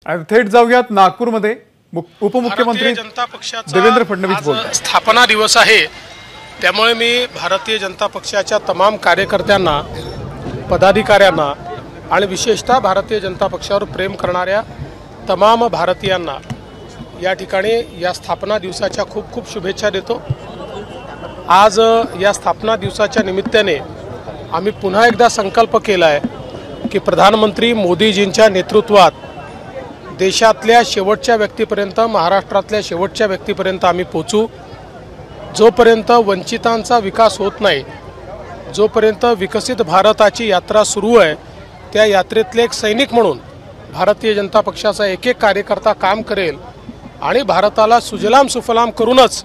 थेट जाऊयात नागपूरमध्ये उपमुख्यमंत्री जनता पक्षाचा देवेंद्र फडणवीस बोलतात। स्थापना दिवस आहे, त्यामुळे मी भारतीय जनता पक्षाच्या तमाम कार्यकर्त्यांना, पदाधिकाऱ्यांना आणि विशेषतः भारतीय जनता पक्षावर प्रेम करणाऱ्या तमाम भारतीयांना या ठिकाणी या स्थापना दिवसाच्या खूप खूप शुभेच्छा देतो। आज या स्थापना दिवसाच्या निमित्ताने आम्ही पुन्हा एकदा संकल्प केला आहे की प्रधानमंत्री मोदीजींच्या नेतृत्वात देशातल्या शेवटच्या व्यक्तीपर्यंत, महाराष्ट्रातल्या शेवटच्या व्यक्तीपर्यंत आम्ही पोचू। जोपर्यंत वंचितांचा विकास होत नाही, जोपर्यंत विकसित भारताची यात्रा सुरू आहे, त्या यात्रेतले एक सैनिक म्हणून भारतीय जनता पक्षाचा एक एक कार्यकर्ता काम करेल आणि भारताला सुजलाम सुफलाम करूनच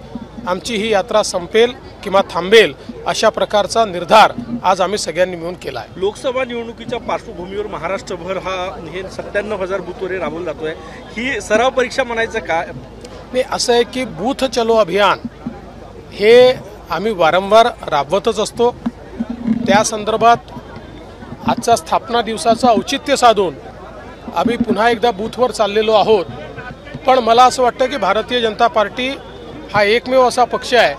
आमची ही यात्रा संपेल किंवा थांबेल, अशा प्रकारचा निर्धार आज आम्ही सगळ्यांनी मिळून केला आहे। लोकसभा निवडणुकीच्या पार्श्वभूमीवर महाराष्ट्रभर हे 97,000 बूथवर राबवलं जातोय, ही सराव परीक्षा म्हणायचं का? नाही, असं आहे की बूथ चलो अभियान हे आम्ही वारंवार राबवतच असतो। त्या संदर्भात आजच्या स्थापना दिवसाचं औचित्य साधून आम्ही पुन्हा एकदा बूथवर चाललेलो आहोत। पण मला असं वाटतं की भारतीय जनता पार्टी हा एकमेव असा पक्ष आहे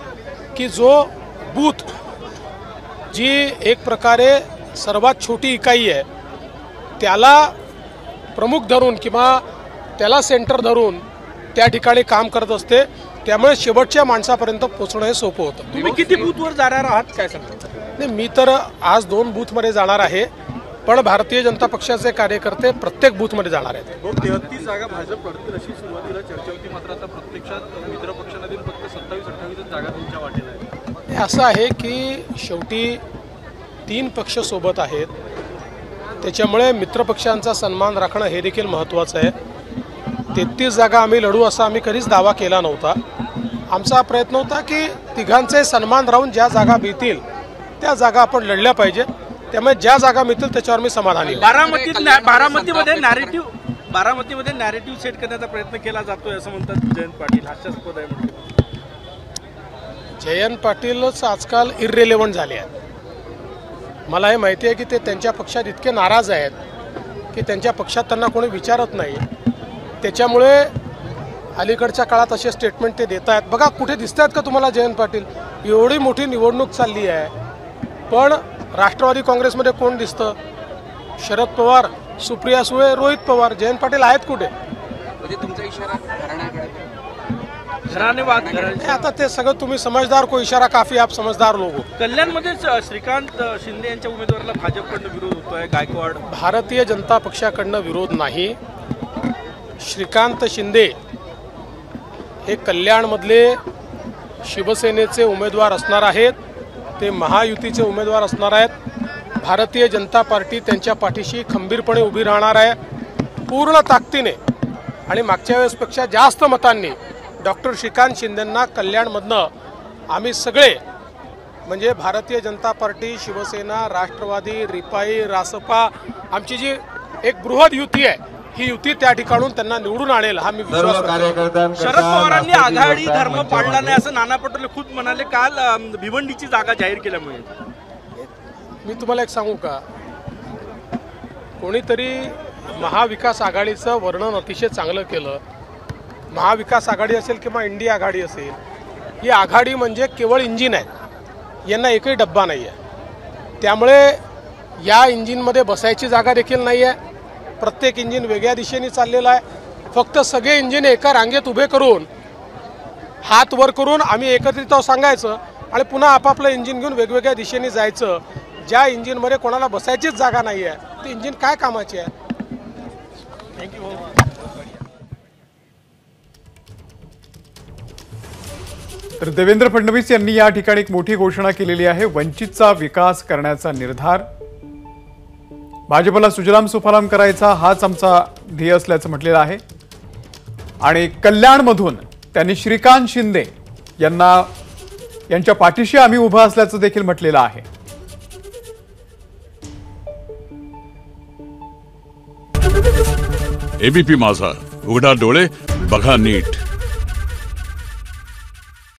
की जो बूथ, जी एक प्रकारे सर्वात छोटी इकाई आहे, त्याला प्रमुख धरून किंवा त्याला सेंटर धरून त्या ठिकाणी काम करत असते। त्यामुळे शेवटच्या माणसापर्यंत पोहोचणं हे सोपं होतं। तुम्ही किती बूथवर जाणार आहात काय सांगता? नाही, मी तर आज 2 बूथमध्ये जाणार आहे, पण भारतीय जनता पक्षाचे कार्यकर्ते प्रत्येक बूथमध्ये जाणार आहेत। 33 जागा भाजप पडतील अशी सुरुवातीला चर्चा होती, मात्र आता प्रत्यक्षात मित्र पक्षांमधील फक्त 27-28 जागा तुमच्या वाटेला आहेत। असं आहे की शेवटी 3 पक्ष सोबत आहेत, त्याच्यामुळे मित्रपक्षांचा सन्मान राखणं हे देखील महत्त्वाचं आहे। 33 जागा आम्ही लढू असा आम्ही कधीच दावा केला नव्हता। आमचा प्रयत्न होता की तिघांचे सन्मान राहून ज्या जागा मिळतील त्या जागा आपण लढल्या पाहिजेत। त्यामुळे ज्या जागा मिळतील त्याच्यावर मी समाधानी आहे। बारामतीमध्ये नॅरेटिव्ह सेट करण्याचा प्रयत्न केला जातोय असं म्हणतात जयंत पाटील, हास्यास्पद आहे म्हणतात। जयंत पाटीलच आजकाल इररिलेव्हंट झाले आहेत। मला हे माहिती आहे की ते त्यांच्या पक्षात इतके नाराज आहेत की त्यांच्या पक्षात त्यांना कोणी विचारत नाही। त्याच्यामुळे अलीकडच्या काळात असे स्टेटमेंट ते देत आहेत। बघा, कुठे दिसत आहेत का तुम्हाला जयंत पाटील? एवढी मोठी निवडणूक चालली आहे, पण राष्ट्रवादी काँग्रेसमध्ये कोण दिसतं? शरद पवार, सुप्रिया सुळे, रोहित पवार, जयंत पाटील आहेत कुठे? म्हणजे तुमचा इशारा घराणेवाद आता ते सगळं तुम्ही समजदार को इशारा काफी, आप समजदार लोग हो। कल्याणमध्ये श्रीकांत शिंदे यांच्या उमेदवाराला भाजपकडनं विरोध होतोय, गायकवाड। भारतीय जनता पक्षाकडनं विरोध नाही। श्रीकांत शिंदे हे कल्याणमधले शिवसेनेचे उमेदवार असणार आहेत, ते महायुतीचे उमेदवार असणार आहेत। भारतीय जनता पार्टी त्यांच्या पाठीशी खंबीरपणे उभी राहणार आहे, पूर्ण ताकदीने। आणि मागच्या वेळेसपेक्षा जास्त मतांनी डॉक्टर श्रीकांत शिंदेंना कल्याणमधनं आम्ही सगळे, म्हणजे भारतीय जनता पार्टी, शिवसेना, राष्ट्रवादी, रिपाई, रासपा, आमची जी एक बृहद युती आहे, ही युती त्या ठिकाणून त्यांना निवडून आणेल हा मी विश्वास करतो। शरद पवारांनी आघाडी धर्म पाळला नाही असं नाना पटोले खुद म्हणाले काल भिवंडीची जागा जाहीर केल्यामुळे। मी तुम्हाला एक सांगू का, कोणीतरी महाविकास आघाडीचं वर्णन अतिशय चांगलं केलं। महाविकास आघाडी असेल किंवा इंडिया आघाडी असेल, ही आघाडी म्हणजे केवळ इंजिन आहे, यांना एकही डब्बा नाही आहे। त्यामुळे या इंजिनमध्ये बसायची जागा देखील नाही आहे। प्रत्येक इंजिन वेगळ्या दिशेने चाललेलं आहे। फक्त सगळे इंजिन एका रांगेत उभे करून, हात वर करून आम्ही एकत्रित सांगायचं आणि पुन्हा आपापलं इंजिन घेऊन वेगवेगळ्या दिशेने जायचं। ज्या इंजिनमध्ये कोणाला बसायचीच जागा नाही आहे, ती इंजिन काय कामाची आहे? थँक्यू। तर देवेंद्र फडणवीस यांनी या ठिकाणी एक मोठी घोषणा केलेली आहे। वंचितचा विकास करण्याचा निर्धार, भाजपला सुजलाम सुफलाम करायचा हाच आमचा ध्येय असल्याचं म्हटलेलं आहे। आणि कल्याणमधून त्यांनी श्रीकांत शिंदे यांच्या पाठीशी आम्ही उभा असल्याचं देखील म्हटलेलं आहे। एबीपी माझा, उघडा डोळे बघा नीट।